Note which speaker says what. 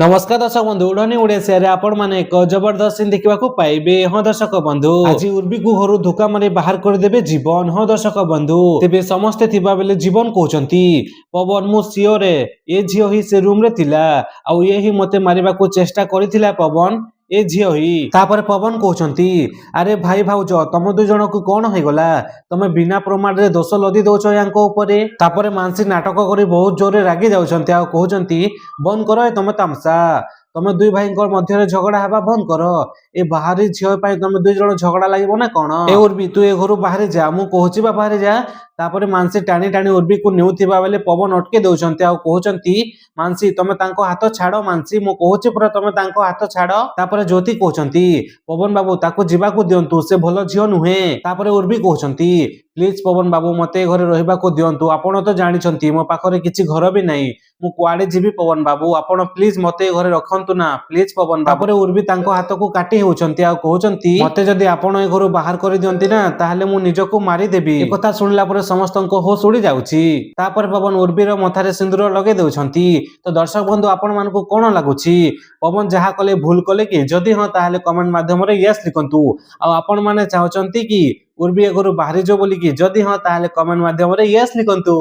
Speaker 1: नमस्कार दर्शक बंधु उड़नी उड़े आपण माने एक जबरदस्त सीन देखा पाइबे। हाँ दर्शक बंधु आज उर्वी को घर धोका मारे बाहर करदेवे जीवन। हाँ दर्शक बंधु तेबे समस्ते थिबा बेले जीवन कहउचंती पवन मु सियोर ए झियो ही से रूम रे थिला आउ ये ही मते मारिबा को चेष्टा करिथिला पवन ए झियो ही। तापर पवन कहउचंती अरे भाई भाउज तम दु जन को कौन हो गला तमे बिना प्रमाण रे दोष लदी दउछ यांको ऊपर। तापर मानसी नाटक करी बहुत जोरे रागी जाउछंती आ कहउचंती बंद करो ए तमे तमसा तमे दुई भाई मध्य झगड़ा हवा बंद कर ए बाहरी झील तमे दुई जन झगड़ा लगे ना कौन ए उर्वी तू ए घर बाहर जा मु कहूची बा बाहर जा। तापर मानसी टाणी टाणी उर्वी को नेउथिबा बेले पवन अटके दउछंती आ कहउचंती मानसी तमे तांको हाथ छाड़ो मानसी मु कहूची पुरा तमे तांको हाथ छाड़ो। तापर ज्योति कहउचंती पवन बाबू ताको जीवा को दियंतु से भलो झियो नुहे। तापर उर्वी कहउचंती प्लीज पवन बाबू मते घरे रहिबा को दियंतु आपण तो जानिछंती मो पाखरे किछि घर भी नाही मु कुआडे जीवी पवन बाबू आपण प्लीज मते घरे रखंतु ना प्लीज पवन बाबू। तापर उर्वी तांको हाथ को काटी होउचंती आ कहउचंती मते जदी आपण ए घर बाहर करि दियंती ना ताहाले मु निजको मारी देबी। ए कथा सुनला परे समस्तंको होश उड़ी जाउची। तापर पवन उर्वीर मथारे सिंदूर लगे देउछंती। तो दर्शक बंधु आपण मानको कोन लागुची पवन जहा कले भूल कले कि जदी हां ताहाले कमेंट माध्यम रे यस लिखंतु आ आपण माने चाहउचंती कि उर्वी ए घर बाहरी जो बोली कि जदी हां ताहाले कमेंट माध्यम रे यस लिखंतु।